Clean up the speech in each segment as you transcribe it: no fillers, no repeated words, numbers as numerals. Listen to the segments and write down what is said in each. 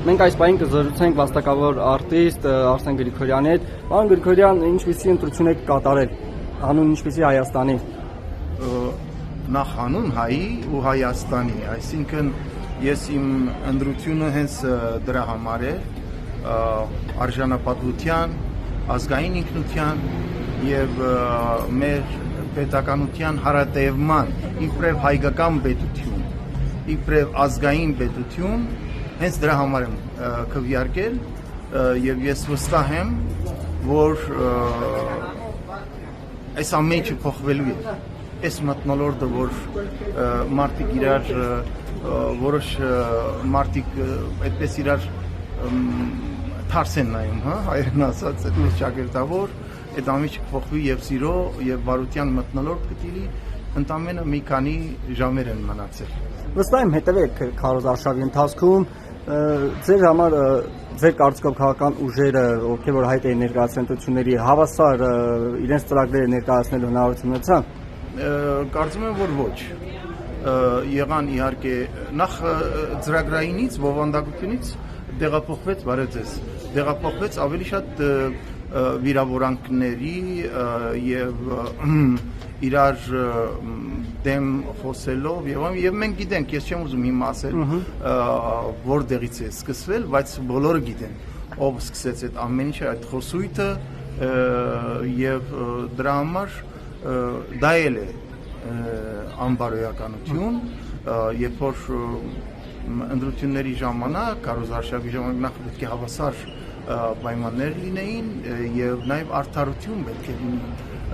Մենք այս պահին կզրուցենք վաստակավոր արտիստ Արսեն Գրիգորյանի հետ։ Պարոն Գրիգորյան, ինչպիսի ընտրություն եք կատարել, հանուն ինչպիսի Հայաստանի։ Նախ հանուն հայի ու Հայաստանի, այսինքն ես իմ ընտրությունը հենց դրա համար է, արժանապատվության, ազգային ինքնության եւ մեր պետականության հարատևման, իբրև հայկական պետություն, իբրև ազգային պետություն, հենց դրա համար եմ քվեարկել եւ ես վստահ եմ, որ այս ամեն ինչը փոխվելու է։ Այս մթնոլորտը, որ մարդիկ իրար որոշ մարդիկ այդպես իրար թարս են նայում, հա, հայերեն ասած, այդպես ճակերտավոր, այդ ամեն ինչը փոխվի եւ սիրո եւ բարության մթնոլորտ գտիլի, ընդամենը մի քանի ժամեր են մնացել։ Վստահ եմ հետևեք քարոզարշավի ընթացքում ձեր համար ձեր կարծիքով քաղաքական ուժերը, ովքեր որ հայտ էին ներկայացրել ընտրությունների, հավասար իրենց ծրագրերը ներկայացնելու հնարավորություն ունեցան։ Կարծում եմ, որ ոչ։ Եղան իհարկե նախ ծրագրայինից, բովանդակությունից դեղափոխվեց, բարև ձեզ, դեղափոխվեց ավելի շատ վիրավորանքների եւ իրար դեմ խոսելով եւ մենք գիտենք, ես չեմ ուզում հիմա ասել որտեղից է սկսվել, բայց բոլորը գիտեն, ով սկսեց այդ ամեն ինչը, այդ խոսույթը եւ դրա համար դա էլ է անբարոյականություն, երբ որ ընտրությունների ժամանակ, քարոզարշավի ժամանակ նախ պետք է հավասար պայմաններ լինեին եւ նաեւ արդարություն պետք է լինի,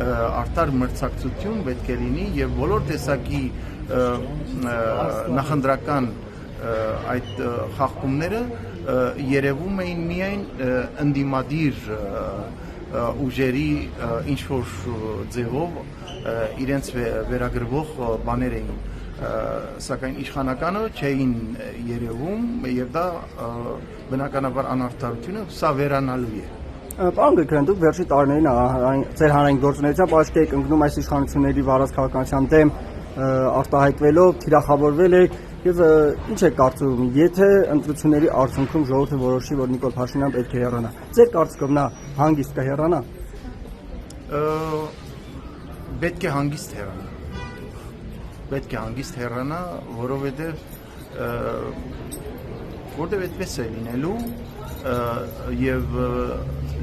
արդար մրցակցություն պետք է լինի եւ բոլոր տեսակի նախընտրական այդ խախտումները երևում էին միայն ընդդիմադիր ուժերի ինչ որ ձևով իրենց վերագրվող բաներ էին, սակայն իշխանականը չէին երևում եւ դա բնականաբար անարդարությունը սա վերանալու է։ Պարոն Գրիգորյան, դուք վերջի տարիներին ձեր հանրային գործունեությամբ աչքի եք ընկնում այս իշխանությունների վարած քաղաքականության դեմ արտահայտվելով, թիրախավորվել եք եւ ինչ եք կարծում, եթե ընտրությունների արդյունքում ժողովուրդը որոշի, որ Նիկոլ Փաշինյանը պետք է հեռանա, ձեր կարծիքով նա հանգիստ կհեռանա։ Պետք է հանգիստ հեռանա։ Պետք է հանգիստ հեռանա, որովհետև այդպես է լինելու եւ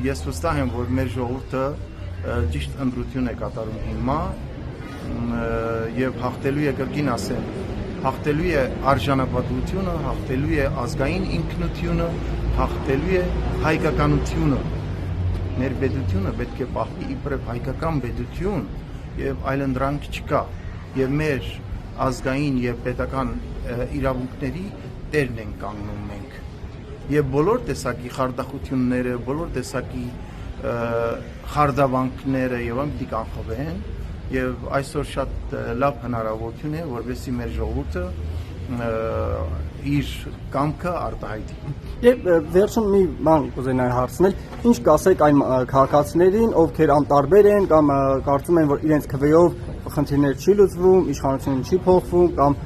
ես վստահ եմ, որ մեր ժողովուրդը ճիշտ ընտրություն է կատարում հիմա եւ հաղթելու է, կրկին ասեմ, հաղթելու է արժանապատվությունը, հաղթելու է ազգային ինքնությունը, հաղթելու է հայկականությունը։ Մեր պետությունը պետք է պահվի իբրև հայկական պետություն եւ այլընտրանք չկա։ Եվ մեր ազգային եւ պետական իրավունքների տերն են կանգնում մենք եւ բոլոր տեսակի խարդախությունները, բոլոր տեսակի խարդավանքները եւ այն պիտի կանխվեն եւ այսօր շատ լավ հնարավորություն է, որովհետեւ մեր ժողովուրդը իր կամքը արտահայտի։ Եվ վերջում մի բան կուզենայի հարցնել, ինչ կասեք այն քաղաքացիներին, ովքեր անտարբեր են կամ կարծում են, որ իրենց քվեով խնդիրներ չի լուծվում, իշխանությունը չի փոխվում կամ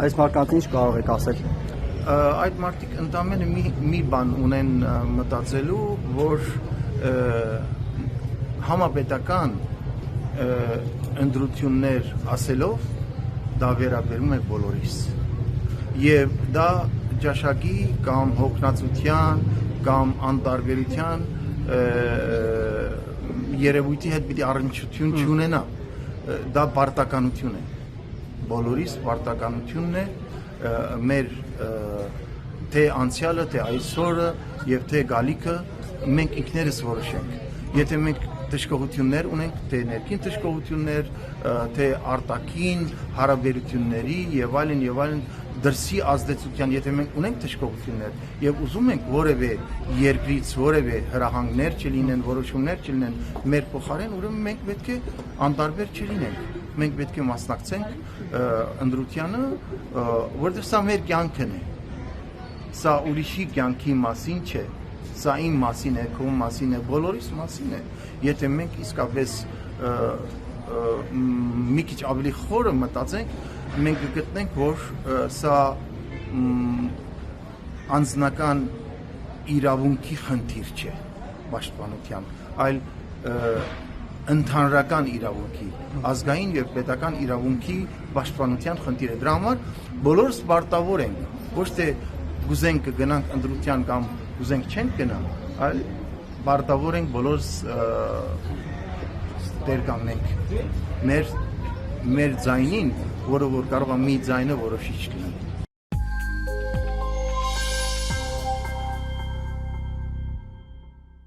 այս մարդկանց ինչ կարող եք ասել։ Այդ մարդիկ ընդամենը մի բան ունեն մտածելու, որ համապետական ընտրություններ ասելով դա վերաբերում է բոլորիս եւ դա ճաշակի կամ հոգնածության կամ անտարբերության երևույթի հետ պիտի առնչություն չունենա, դա պարտականություն է, բոլորիս պարտականությունն է մեր թե անցյալը, թե այսօրը եւ թե գալիքը մենք ինքներս որոշենք, եթե մենք դժգոհություններ ունենք, թե ներքին դժգոհություններ, թե արտաքին հարաբերությունների եւ այլն դրսի ազդեցության, եթե մենք ունենք դժգոհություններ եւ ուզում ենք որևէ երկրից որևէ հրահանգներ չլինեն, որոշումներ չլինեն մեր փոխարեն, ուրեմն մենք պետք է անտարբեր չլինենք, մենք պետք է մասնակցենք ընտրությանը, որովհետեւ սա մեր կյանքն է, սա ուրիշի կյանքի մասին չէ, սա իմ մասին է, քո մասին է, բոլորիս մասին է, եթե մենք իսկապես մի քիչ ավելի խորը մտածենք, մենք կգտնենք, որ սա անձնական իրավունքի խնդիր չէ պաշտպանության, այլ ընդհանրական իրավունքի, ազգային եւ պետական իրավունքի պաշտպանության խնդիր է։ Դրա համար բոլորս պարտավոր ենք, ոչ թե գուզենք գնանք ընտրության կամ գուզենք չենք գնա, այլ պարտավոր ենք բոլորս դեր կանգնենք մեր ձայնին, որը որ կարող է մի ձայնը որոշիչ լինի։